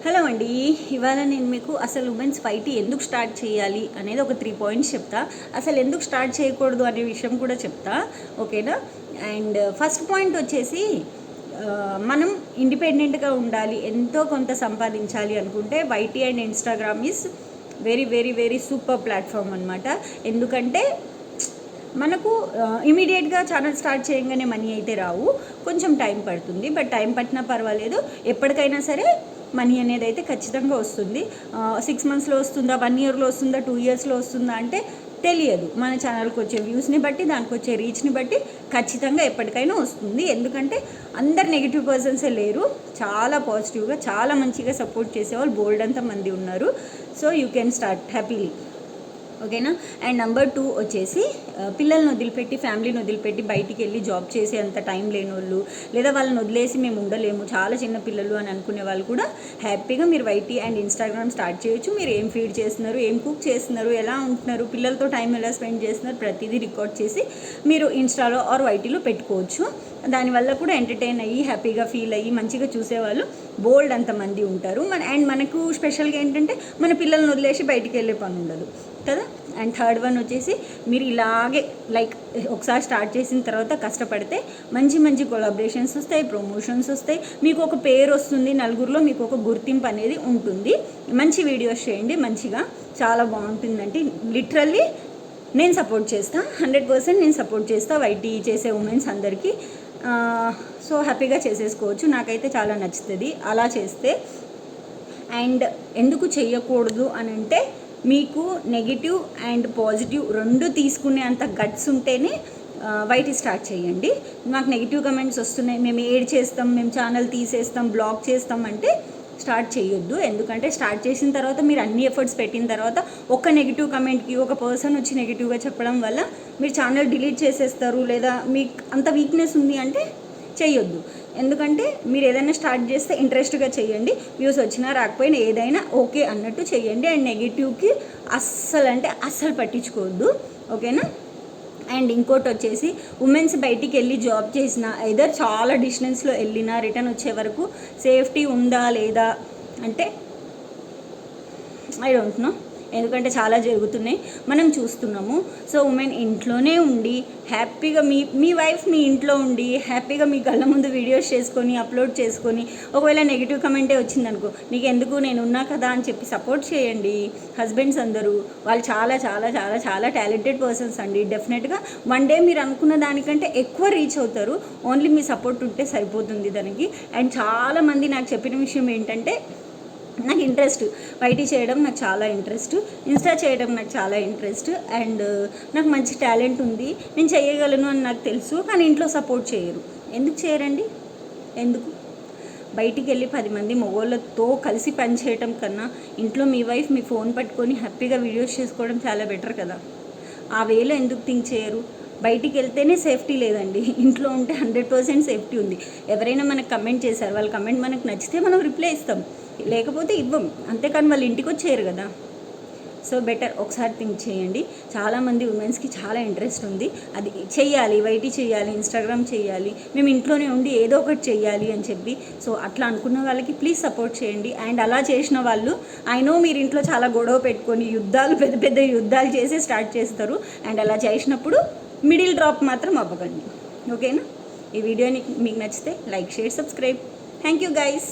Hello అండి. ఇవాళ నేను మీకు అసలు ఉమెన్స్ వైటీ ఎందుకు స్టార్ట్ చేయాలి అనేది ఒక 3 పాయింట్స్ చెప్తా. అసలు ఎందుకు స్టార్ట్ చేయకూడదు అనే విషయం కూడా చెప్తా, ఓకేనా? అండ్ ఫస్ట్ పాయింట్ వచ్చేసి మనం ఇండిపెండెంట్గా ఉండాలి, ఎంతో కొంత సంపాదించాలి అనుకుంటే Y T and Instagram is very very very super platform అనమాట. ఎందుకంటే మనకు ఇమీడియట్గా ఛానల్ స్టార్ట్ చేయగానే మనీ అయితే రావు, కొంచెం టైం పడుతుంది. బట్ టైం పట్టినా పర్వాలేదు, ఎప్పటికైనా సరే మనీ అనేది అయితే ఖచ్చితంగా వస్తుంది. 6 మంత్స్లో వస్తుందా, 1 ఇయర్లో వస్తుందా, 2 ఇయర్స్లో వస్తుందా అంటే తెలియదు. మన ఛానల్కి వచ్చే వ్యూస్ని బట్టి, దానికి వచ్చే రీచ్ని బట్టి ఖచ్చితంగా ఎప్పటికైనా వస్తుంది. ఎందుకంటే అందరు నెగిటివ్ పర్సన్సే లేరు, చాలా పాజిటివ్గా చాలా మంచిగా సపోర్ట్ చేసేవాళ్ళు బోల్డ్ అంత మంది ఉన్నారు. So you can start happily, ఓకేనా? అండ్ నెంబర్ 2 వచ్చేసి పిల్లల్ని వదిలిపెట్టి, ఫ్యామిలీని వదిలిపెట్టి బయటికి వెళ్ళి జాబ్ చేసే అంత టైం లేని వాళ్ళు, లేదా వాళ్ళని వదిలేసి మేము ఉండలేము, చాలా చిన్న పిల్లలు అని అనుకునే వాళ్ళు కూడా హ్యాపీగా మీరు వైటీ అండ్ ఇన్స్టాగ్రామ్ స్టార్ట్ చేయొచ్చు. మీరు ఏం ఫీడ్ చేస్తున్నారు, ఏం కుక్ చేస్తున్నారు, ఎలా ఉంటున్నారు, పిల్లలతో టైం ఎలా స్పెండ్ చేస్తున్నారు, ప్రతిదీ రికార్డ్ చేసి మీరు ఇన్స్టాలో ఆర్ వైటీలో పెట్టుకోవచ్చు. దానివల్ల కూడా ఎంటర్టైన్ అయ్యి హ్యాపీగా ఫీల్ అయ్యి మంచిగా చూసేవాళ్ళు బోల్డ్ అంతమంది ఉంటారు. అండ్ మనకు స్పెషల్గా ఏంటంటే మన పిల్లల్ని వదిలేసి బయటికి వెళ్ళే పని ఉండదు కదా. అండ్ థర్డ్ వన్ వచ్చేసి మీరు ఇలాగే లైక్ ఒకసారి స్టార్ట్ చేసిన తర్వాత కష్టపడితే మంచి మంచి కొలాబరేషన్స్ వస్తాయి, ప్రమోషన్స్ వస్తాయి, మీకు ఒక పేరు వస్తుంది, నలుగురిలో మీకు ఒక గుర్తింపు అనేది ఉంటుంది. మంచి వీడియోస్ చేయండి, మంచిగా చాలా బాగుంటుందంటే లిటరల్లీ నేను సపోర్ట్ చేస్తాను, 100% నేను సపోర్ట్ చేస్తాను వైటీ చేసే ఉమెన్స్ అందరికీ. సో హ్యాపీగా చేసేసుకోవచ్చు, నాకైతే చాలా నచ్చుతుంది అలా చేస్తే. అండ్ ఎందుకు చెయ్యకూడదు అని అంటే మీకు నెగిటివ్ అండ్ పాజిటివ్ రెండు తీసుకునే అంత గట్స్ ఉంటేనే వైటీ స్టార్ట్ చేయండి. మాకు నెగిటివ్ కమెంట్స్ వస్తున్నాయి, మేము ఏడ్ చేస్తాం, మేము ఛానల్ తీసేస్తాం, బ్లాక్ చేస్తాం అంటే స్టార్ట్ చేయొద్దు. ఎందుకంటే స్టార్ట్ చేసిన తర్వాత మీరు అన్ని ఎఫర్ట్స్ పెట్టిన తర్వాత ఒక నెగిటివ్ కమెంట్కి ఒక పర్సన్ వచ్చి నెగిటివ్గా చెప్పడం వల్ల మీరు ఛానల్ డిలీట్ చేసేస్తారు, లేదా మీకు అంత వీక్నెస్ ఉంది అంటే చేయొద్దు. ఎందుకంటే మీరు ఏదైనా స్టార్ట్ చేస్తే ఇంట్రెస్ట్గా చేయండి, వ్యూస్ వచ్చినా రాకపోయినా ఏదైనా ఓకే అన్నట్టు చేయండి. అండ్ నెగిటివ్కి అస్సలు పట్టించుకోవద్దు, ఓకేనా? అండ్ ఇంకోటి వచ్చేసి ఉమెన్స్ బయటికి వెళ్ళి జాబ్ చేసిన ఐదర్ చాలా డిస్టెన్స్లో వెళ్ళినా రిటర్న్ వచ్చే వరకు సేఫ్టీ ఉందా లేదా అంటే ఐ డోంట్ నో, ఎందుకంటే చాలా జరుగుతున్నాయి, మనం చూస్తున్నాము. సో ఉమెన్ ఇంట్లోనే ఉండి హ్యాపీగా మీ వైఫ్ మీ ఇంట్లో ఉండి హ్యాపీగా మీ కళ్ళ ముందు వీడియోస్ చేసుకొని అప్లోడ్ చేసుకొని, ఒకవేళ నెగిటివ్ కమెంటే వచ్చిందనుకో, నీకు ఎందుకు నేను ఉన్నా కదా అని చెప్పి సపోర్ట్ చేయండి. హస్బెండ్స్ అందరూ వాళ్ళు చాలా చాలా చాలా చాలా టాలెంటెడ్ పర్సన్స్ అండి. డెఫినెట్గా వన్ డే మీరు అనుకున్న దానికంటే ఎక్కువ రీచ్ అవుతారు, ఓన్లీ మీ సపోర్ట్ ఉంటే సరిపోతుంది దానికి. అండ్ చాలామంది నాకు చెప్పిన విషయం ఏంటంటే, నాకు ఇంట్రెస్ట్ వైటీ చేయడం, నాకు చాలా ఇంట్రెస్ట్ ఇన్స్టా చేయడం, నాకు చాలా ఇంట్రెస్ట్, అండ్ నాకు మంచి టాలెంట్ ఉంది, నేను చేయగలను అని నాకు తెలుసు, కానీ ఇంట్లో సపోర్ట్ చేయరు. ఎందుకు చేయరండి? ఎందుకు? బయటికి వెళ్ళి 10 మంది మగవాళ్ళతో కలిసి పని చేయటం కన్నా ఇంట్లో మీ వైఫ్ మీ ఫోన్ పట్టుకొని హ్యాపీగా వీడియోస్ చేసుకోవడం చాలా బెటర్ కదా. ఆ వేలో ఎందుకు థింక్ చేయరు? బయటికి వెళ్తేనే సేఫ్టీ లేదండి, ఇంట్లో ఉంటే 100% సేఫ్టీ ఉంది. ఎవరైనా మనకు కమెంట్ చేశారు, వాళ్ళ కమెంట్ మనకు నచ్చితే మనం రిప్లై ఇస్తాం, లేకపోతే ఇవ్వం, అంతేకాని వాళ్ళు ఇంటికి వచ్చేయరు కదా. సో బెటర్ ఒకసారి థింక్ చేయండి. చాలామంది ఉమెన్స్కి చాలా ఇంట్రెస్ట్ ఉంది, అది చెయ్యాలి, వైటీ చేయాలి, ఇన్స్టాగ్రామ్ చేయాలి, మేము ఇంట్లోనే ఉండి ఏదో ఒకటి చెయ్యాలి అని చెప్పి. సో అట్లా అనుకున్న వాళ్ళకి ప్లీజ్ సపోర్ట్ చేయండి. అండ్ అలా చేసిన వాళ్ళు ఐ నో మీరు ఇంట్లో చాలా గొడవ పెట్టుకొని పెద్ద పెద్ద యుద్ధాలు చేసి స్టార్ట్ చేస్తారు. అండ్ అలా చేసినప్పుడు మిడిల్ డ్రాప్ మాత్రం అవ్వకండి, ఓకేనా? ఈ వీడియోని మీకు నచ్చితే like, share, subscribe. Thank you guys.